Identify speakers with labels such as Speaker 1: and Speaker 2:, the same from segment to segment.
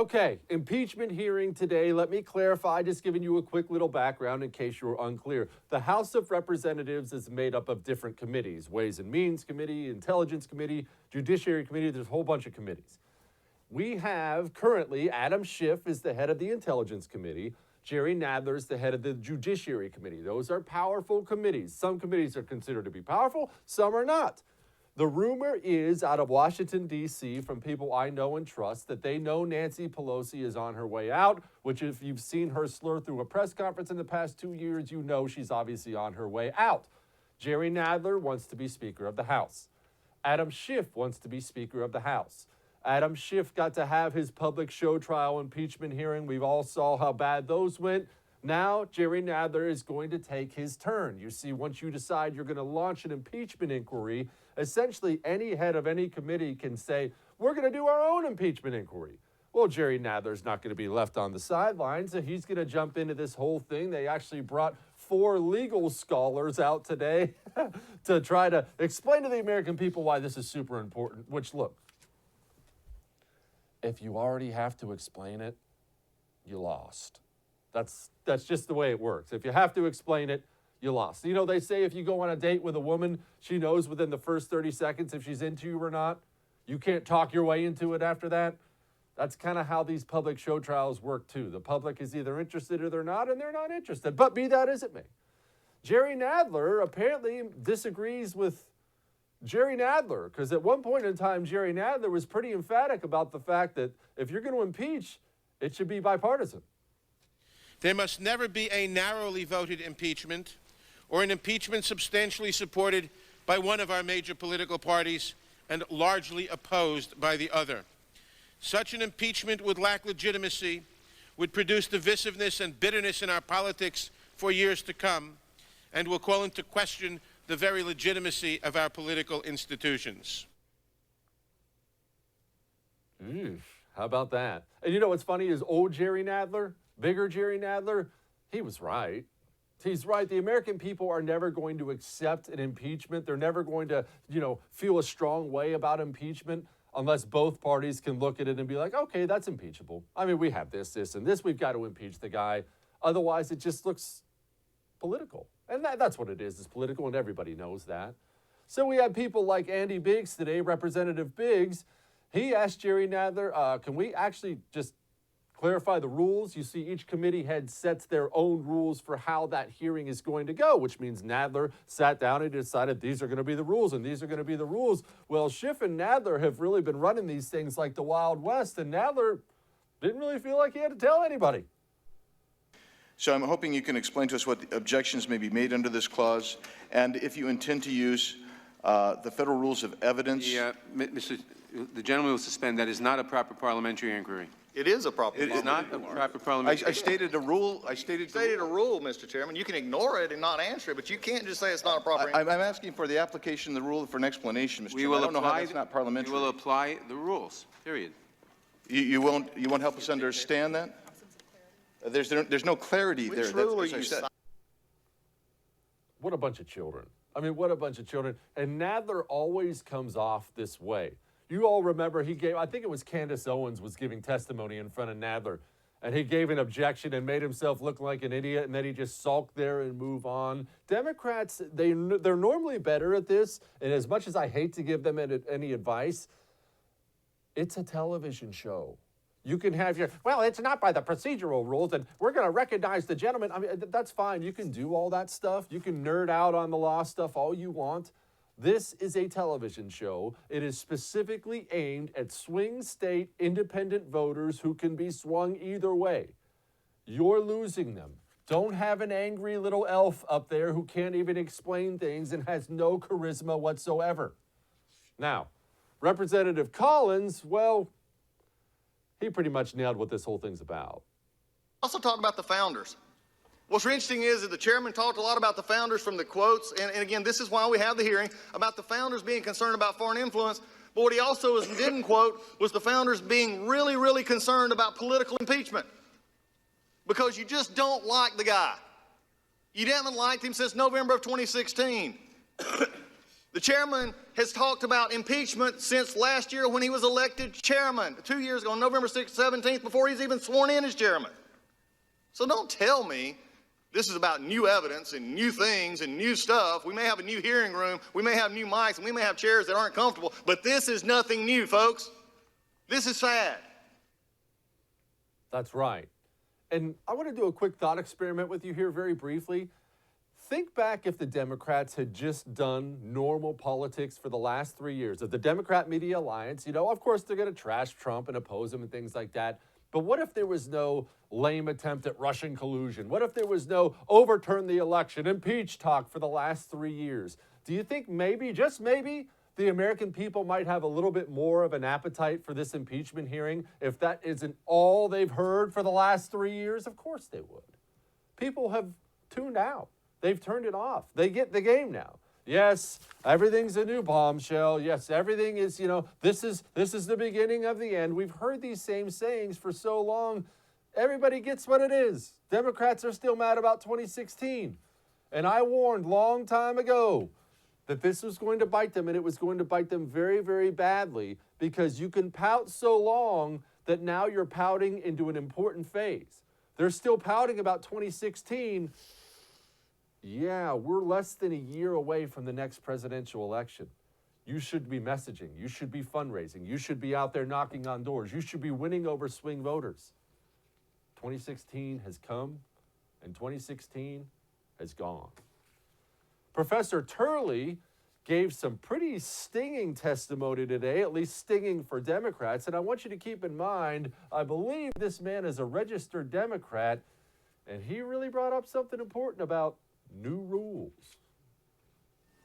Speaker 1: Okay, impeachment hearing today. Let me clarify, just giving you a quick little background in case you were unclear. The House of Representatives is made up of different committees: Ways and Means Committee, Intelligence Committee, Judiciary Committee. There's a whole bunch of committees. We have currently Adam Schiff is the head of the Intelligence Committee. Jerry Nadler is the head of the Judiciary Committee. Those are powerful committees. Some committees are considered to be powerful, some are not. The rumor is out of Washington, D.C., from people I know and trust, that they know Nancy Pelosi is on her way out, which if you've seen her slur through a press conference in the past 2 years, you know she's obviously on her way out. Jerry Nadler wants to be Speaker of the House. Adam Schiff wants to be Speaker of the House. Adam Schiff got to have his public show trial impeachment hearing. We've all saw how bad those went. Now, Jerry Nadler is going to take his turn. You see, once you decide you're going to launch an impeachment inquiry, essentially any head of any committee can say, we're going to do our own impeachment inquiry. Well, Jerry Nadler's not going to be left on the sidelines, so he's going to jump into this whole thing. They actually brought 4 legal scholars out today to try to explain to the American people why this is super important, which, look, if you already have to explain it, you lost. That's just the way it works. If you have to explain it, you lost. You know, they say if you go on a date with a woman, she knows within the first 30 seconds if she's into you or not. You can't talk your way into it after that. That's kind of how these public show trials work too. The public is either interested or they're not, and they're not interested. But be that as it may. Jerry Nadler apparently disagrees with Jerry Nadler, because at one point in time, Jerry Nadler was pretty emphatic about the fact that if you're going to impeach, it should be bipartisan.
Speaker 2: There must never be a narrowly voted impeachment or an impeachment substantially supported by one of our major political parties and largely opposed by the other. Such an impeachment would lack legitimacy, would produce divisiveness and bitterness in our politics for years to come, and will call into question the very legitimacy of our political institutions.
Speaker 1: How about that? And you know what's funny is old Jerry Nadler, bigger Jerry Nadler, he was right. He's right. The American people are never going to accept an impeachment. They're never going to, feel a strong way about impeachment unless both parties can look at it and be like, okay, that's impeachable. I mean, we have this, and this. We've got to impeach the guy. Otherwise, it just looks political. And that's what it is. It's political, and everybody knows that. So we have people like Andy Biggs today, Representative Biggs. He asked Jerry Nadler, can we actually just clarify the rules? You see, each committee head sets their own rules for how that hearing is going to go, which means Nadler sat down and decided these are going to be the rules and these are going to be the rules. Well, Schiff and Nadler have really been running these things like the Wild West, and Nadler didn't really feel like he had to tell anybody.
Speaker 3: So I'm hoping you can explain to us what the objections may be made under this clause, and if you intend to use the federal rules of evidence.
Speaker 4: The gentleman will suspend. That is not a proper parliamentary inquiry.
Speaker 5: It is a proper.
Speaker 4: It is not a proper parliamentary.
Speaker 3: I stated a rule. I stated
Speaker 5: a rule, Mr. Chairman. You can ignore it and not answer it, but you can't just say it's not a proper.
Speaker 3: I'm asking for the application of the rule for an explanation, Mr. Chairman. I don't know how that's not parliamentary.
Speaker 4: We will apply the rules. Period.
Speaker 3: You won't help us understand that? There's no clarity there.
Speaker 5: Which rule are you citing?
Speaker 1: What a bunch of children. I mean, what a bunch of children. And Nadler always comes off this way. You all remember I think it was Candace Owens was giving testimony in front of Nadler, and he gave an objection and made himself look like an idiot, and then he just sulked there and move on. Democrats, they're normally better at this, and as much as I hate to give them any advice, it's a television show. You can have it's not by the procedural rules, and we're going to recognize the gentleman. I mean, that's fine. You can do all that stuff. You can nerd out on the law stuff all you want. This is a television show. It is specifically aimed at swing state independent voters who can be swung either way. You're losing them. Don't have an angry little elf up there who can't even explain things and has no charisma whatsoever. Now, Representative Collins, well, he pretty much nailed what this whole thing's about.
Speaker 5: Also talk about the founders. What's interesting is that the chairman talked a lot about the founders from the quotes, and again, this is why we have the hearing, about the founders being concerned about foreign influence, but what he also didn't quote was the founders being really, really concerned about political impeachment. Because you just don't like the guy. You haven't liked him since November of 2016. The chairman has talked about impeachment since last year when he was elected chairman, 2 years ago, November 6th, 17th, before he's even sworn in as chairman. So don't tell me this is about new evidence and new things and new stuff. We may have a new hearing room, we may have new mics, and we may have chairs that aren't comfortable, but this is nothing new, folks. This is sad.
Speaker 1: That's right. And I want to do a quick thought experiment with you here very briefly. Think back if the Democrats had just done normal politics for the last 3 years. Of the Democrat Media Alliance, you know, of course they're going to trash Trump and oppose him and things like that. But what if there was no lame attempt at Russian collusion? What if there was no overturn the election, impeach talk for the last 3 years? Do you think maybe, just maybe, the American people might have a little bit more of an appetite for this impeachment hearing if that isn't all they've heard for the last 3 years? Of course they would. People have tuned out. They've turned it off. They get the game now. Yes, everything's a new bombshell. Yes, everything is, you know, this is the beginning of the end. We've heard these same sayings for so long. Everybody gets what it is. Democrats are still mad about 2016. And I warned long time ago that this was going to bite them, and it was going to bite them very, very badly, because you can pout so long that now you're pouting into an important phase. They're still pouting about 2016. Yeah, we're less than a year away from the next presidential election. You should be messaging. You should be fundraising. You should be out there knocking on doors. You should be winning over swing voters. 2016 has come, and 2016 has gone. Professor Turley gave some pretty stinging testimony today, at least stinging for Democrats. And I want you to keep in mind, I believe this man is a registered Democrat, and he really brought up something important about new rules.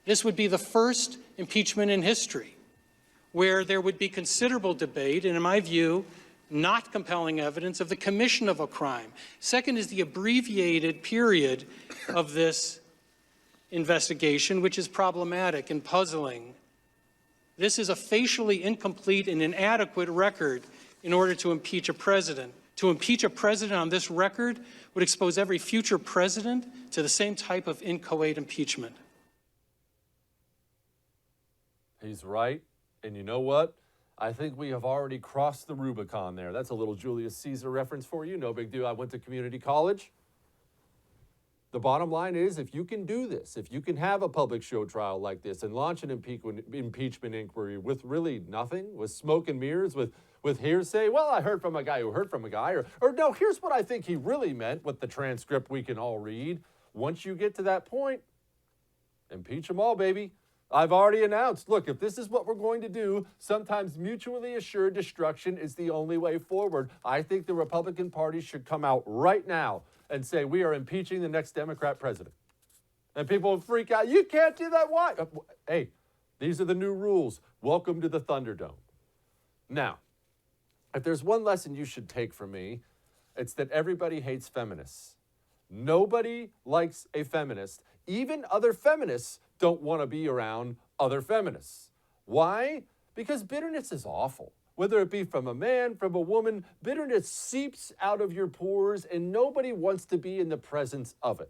Speaker 6: This would be the first impeachment in history where there would be considerable debate, and in my view, not compelling evidence of the commission of a crime. Second is the abbreviated period of this investigation, which is problematic and puzzling. This is a facially incomplete and inadequate record in order to impeach a president. To impeach a president on this record would expose every future president to the same type of inchoate impeachment.
Speaker 1: He's right. And you know what? I think we have already crossed the Rubicon there. That's a little Julius Caesar reference for you. No big deal. I went to community college. The bottom line is, if you can do this, if you can have a public show trial like this and launch an impeachment inquiry with really nothing, with smoke and mirrors, with hearsay, well, I heard from a guy who heard from a guy, or no, here's what I think he really meant with the transcript we can all read. Once you get to that point, impeach them all, baby. I've already announced, look, if this is what we're going to do, sometimes mutually assured destruction is the only way forward. I think the Republican Party should come out right now and say, we are impeaching the next Democrat president. And people will freak out. You can't do that. Why? Hey, these are the new rules. Welcome to the Thunderdome. Now, if there's one lesson you should take from me, it's that everybody hates feminists. Nobody likes a feminist. Even other feminists don't want to be around other feminists. Why? Because bitterness is awful. Whether it be from a man, from a woman, bitterness seeps out of your pores, and nobody wants to be in the presence of it.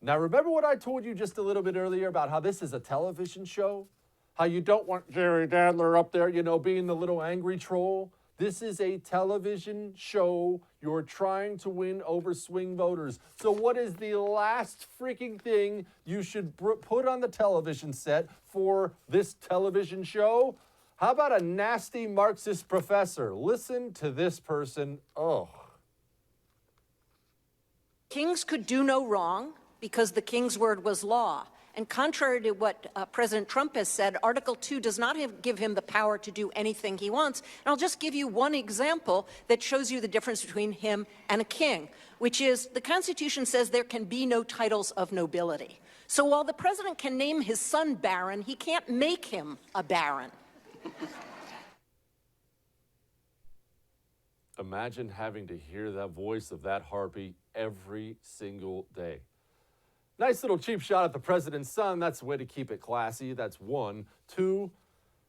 Speaker 1: Now, remember what I told you just a little bit earlier about how this is a television show? How you don't want Jerry Nadler up there, you know, being the little angry troll? This is a television show. You're trying to win over swing voters. So what is the last freaking thing you should put on the television set for this television show? How about a nasty Marxist professor? Listen to this person. Oh.
Speaker 7: Kings could do no wrong because the king's word was law. And contrary to what President Trump has said, Article 2 does not give him the power to do anything he wants. And I'll just give you one example that shows you the difference between him and a king, which is the Constitution says there can be no titles of nobility. So while the president can name his son Baron, he can't make him a baron.
Speaker 1: Imagine having to hear the voice of that harpy every single day. Nice little cheap shot at the president's son. That's the way to keep it classy. That's one. Two,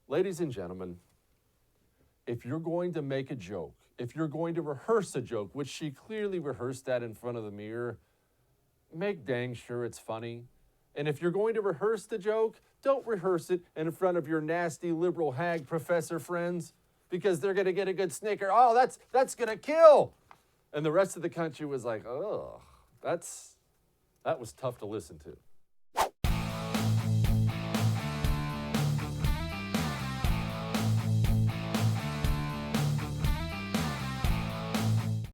Speaker 1: ladies and gentlemen, if you're going to make a joke, if you're going to rehearse a joke, which she clearly rehearsed that in front of the mirror, make dang sure it's funny. And if you're going to rehearse the joke, don't rehearse it in front of your nasty liberal hag professor friends, because they're going to get a good snicker. Oh, that's going to kill. And the rest of the country was like, oh, that was tough to listen to.